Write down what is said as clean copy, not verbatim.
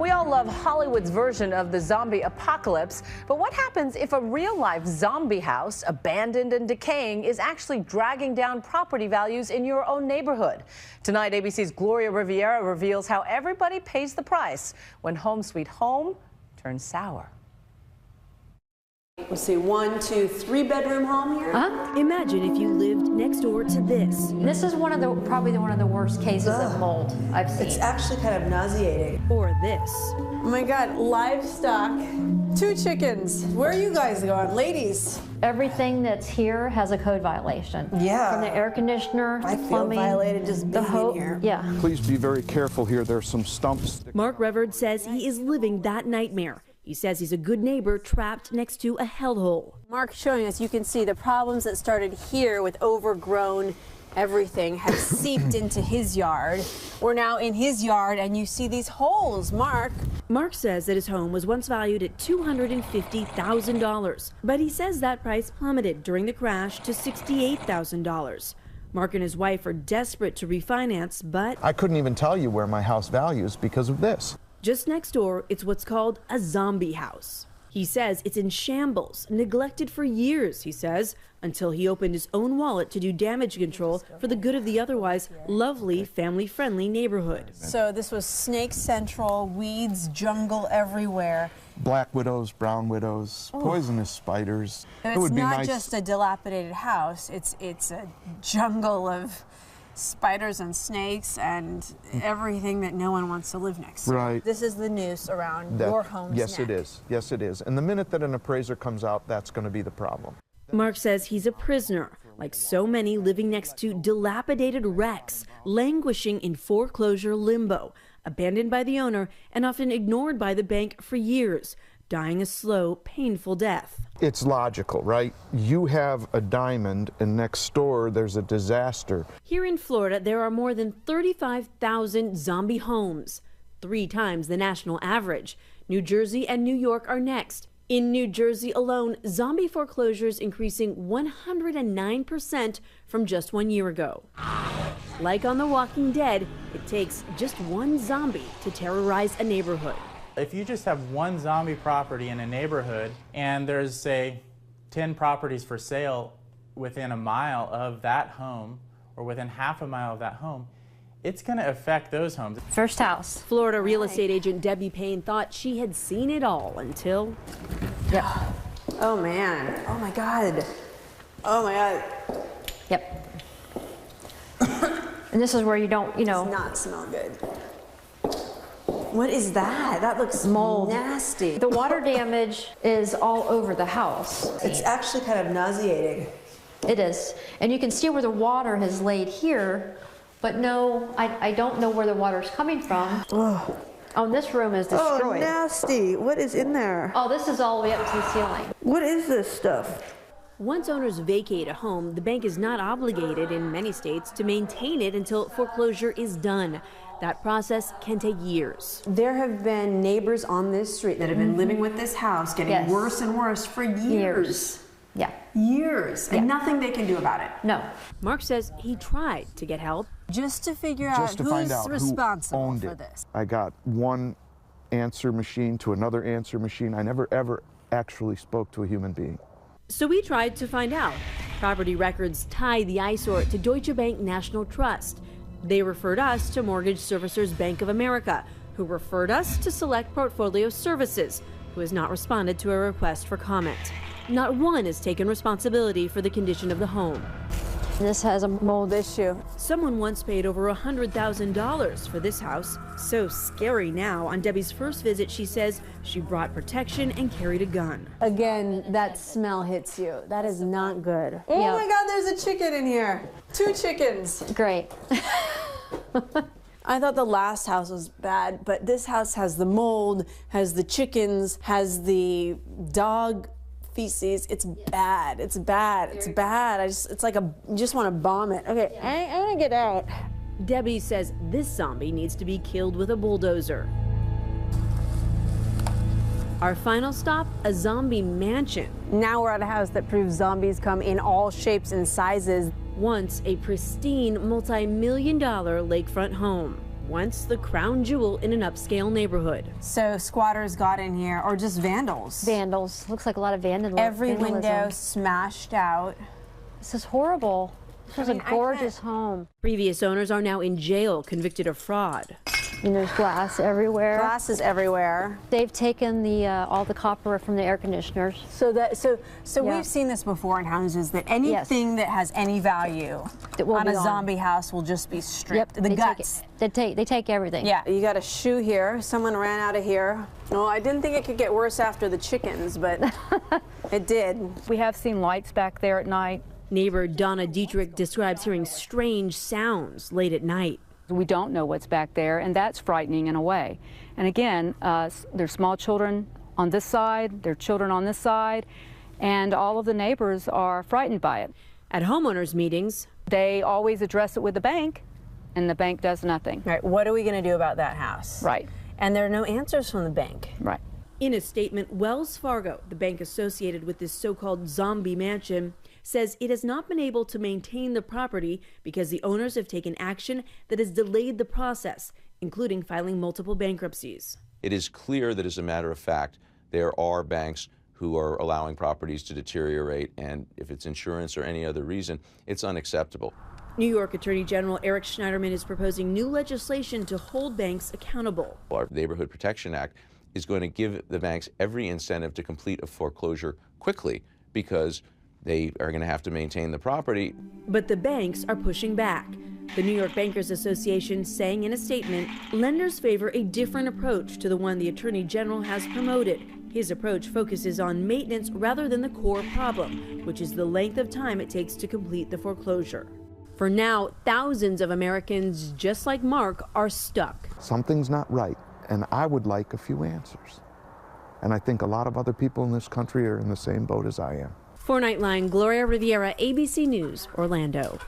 We all love Hollywood's version of the zombie apocalypse, but what happens if a real-life zombie house, abandoned and decaying, is actually dragging down property values in your own neighborhood? Tonight, ABC's Gloria Riviera reveals how everybody pays the price when Home Sweet Home turns sour. We'll see 1, 2, 3 bedroom home here. Imagine if you lived next door to this. This is probably one of the worst cases of mold I've seen. It's actually kind of nauseating. Or this. Oh my God, livestock, 2 chickens. Where are you guys going, ladies? Everything that's here has a code violation. Yeah. From the air conditioner, I the feel plumbing, violated just being in here. Yeah. Please be very careful here. There's some stumps. Mark Reverd says he is living that nightmare. He says he's a good neighbor trapped next to a hellhole. Mark showing us, you can see the problems that started here with overgrown everything have seeped into his yard. We're now in his yard and you see these holes, Mark. Mark says that his home was once valued at $250,000, but he says that price plummeted during the crash to $68,000. Mark and his wife are desperate to refinance, but I couldn't even tell you where my house value is because of this. just next door, it's what's called a zombie house. He says it's in shambles, neglected for years, he says, until he opened his own wallet to do damage control for the good of the otherwise lovely, family-friendly neighborhood. So this was snake central, weeds, jungle everywhere. Black widows, brown widows, poisonous spiders. And it's not just a dilapidated house, it's a jungle of spiders and snakes and everything that no one wants to live next to. Right. This is the noose around your home's Yes, neck. it is. Yes, it is. And the minute that an appraiser comes out, that's going to be the problem. Mark says he's a prisoner, like so many living next to dilapidated wrecks, languishing in foreclosure limbo, abandoned by the owner and often ignored by the bank for years, dying a slow, painful death. It's logical, right? You have a diamond and next door there's a disaster. Here in Florida, there are more than 35,000 zombie homes, 3 times the national average. New Jersey and New York are next. In New Jersey alone, zombie foreclosures increasing 109% from just 1 year ago. Like on The Walking Dead, it takes just one zombie to terrorize a neighborhood. If you just have one zombie property in a neighborhood and there's, say, 10 properties for sale within a mile of that home or within half a mile of that home, it's going to affect those homes. First house. Florida real estate agent Debbie Payne thought she had seen it all until... Yep. Oh man. Oh my God. Oh my God. Yep. And this is where you don't, Does not smell good. What is that? That looks mold. nasty. The water damage is all over the house. It's actually kind of nauseating. It is. And you can see where the water has laid here, but no, I don't know where the water's coming from. Oh, this room is destroyed. Oh, nasty. What is in there? Oh, this is all the way up to the ceiling. What is this stuff? Once owners vacate a home, the bank is not obligated in many states to maintain it until foreclosure is done. That process can take years. There have been neighbors on this street that have been living with this house getting worse and worse for years. Yeah. Years. And nothing they can do about it. No. Mark says he tried to get help. Just to figure out find who's out responsible who owned for it. this. I got one answer machine to another answer machine. I never ever actually spoke to a human being. So we tried to find out. Property records tie the eyesore to Deutsche Bank National Trust. They referred us to mortgage servicers Bank of America, who referred us to Select Portfolio Services, who has not responded to a request for comment. Not one has taken responsibility for the condition of the home. This has a mold issue. Someone once paid over $100,000 for this house. So scary now. On Debbie's first visit, she says she brought protection and carried a gun. Again, that smell hits you. That is not good. Oh Yep. my God, there's a chicken in here. 2 chickens. Great. I thought the last house was bad, but this house has the mold, has the chickens, has the dog feces. It's bad. It's bad. It's bad. It's like you just want to bomb it. Okay, I want to get out. Debbie says this zombie needs to be killed with a bulldozer. Our final stop, a zombie mansion. Now we're at a house that proves zombies come in all shapes and sizes. Once a pristine multi-million-dollar lakefront home. once the crown jewel in an upscale neighborhood. So squatters got in here, or just vandals. Vandals. Looks like a lot of vandalism. Every window smashed out. This is horrible. This was a gorgeous home. Previous owners are now in jail, convicted of fraud. And there's glass everywhere. Glass is everywhere. They've taken the all the copper from the air conditioners. So Yeah. we've seen this before in houses, that anything that has any value It will on be a gone. zombie house will just be stripped. The they guts. They take everything. Yeah, you got a shoe here. Someone ran out of here. Oh, I didn't think it could get worse after the chickens, but it did. We have seen lights back there at night. Neighbor Donna Dietrich describes hearing strange sounds late at night. We don't know what's back there, and that's frightening in a way. And again, there's small children on this side, there are children on this side, and all of the neighbors are frightened by it. At homeowners meetings, they always address it with the bank, and the bank does nothing. Right, what are we going to do about that house? Right. And there are no answers from the bank. Right. in a statement, Wells Fargo, the bank associated with this so-called zombie mansion, says it has not been able to maintain the property because the owners have taken action that has delayed the process, including filing multiple bankruptcies. It is clear that, as a matter of fact, there are banks who are allowing properties to deteriorate, and if it's insurance or any other reason, it's unacceptable. New York Attorney General Eric Schneiderman is proposing new legislation to hold banks accountable. Our Neighborhood Protection Act is going to give the banks every incentive to complete a foreclosure quickly because they are going to have to maintain the property. But the banks are pushing back. The New York Bankers Association saying in a statement, lenders favor a different approach to the one the Attorney General has promoted. His approach focuses on maintenance rather than the core problem, which is the length of time it takes to complete the foreclosure. For now, thousands of Americans, just like Mark, are stuck. Something's not right, and I would like a few answers. And I think a lot of other people in this country are in the same boat as I am. For Nightline, Gloria Riviera, ABC News, Orlando.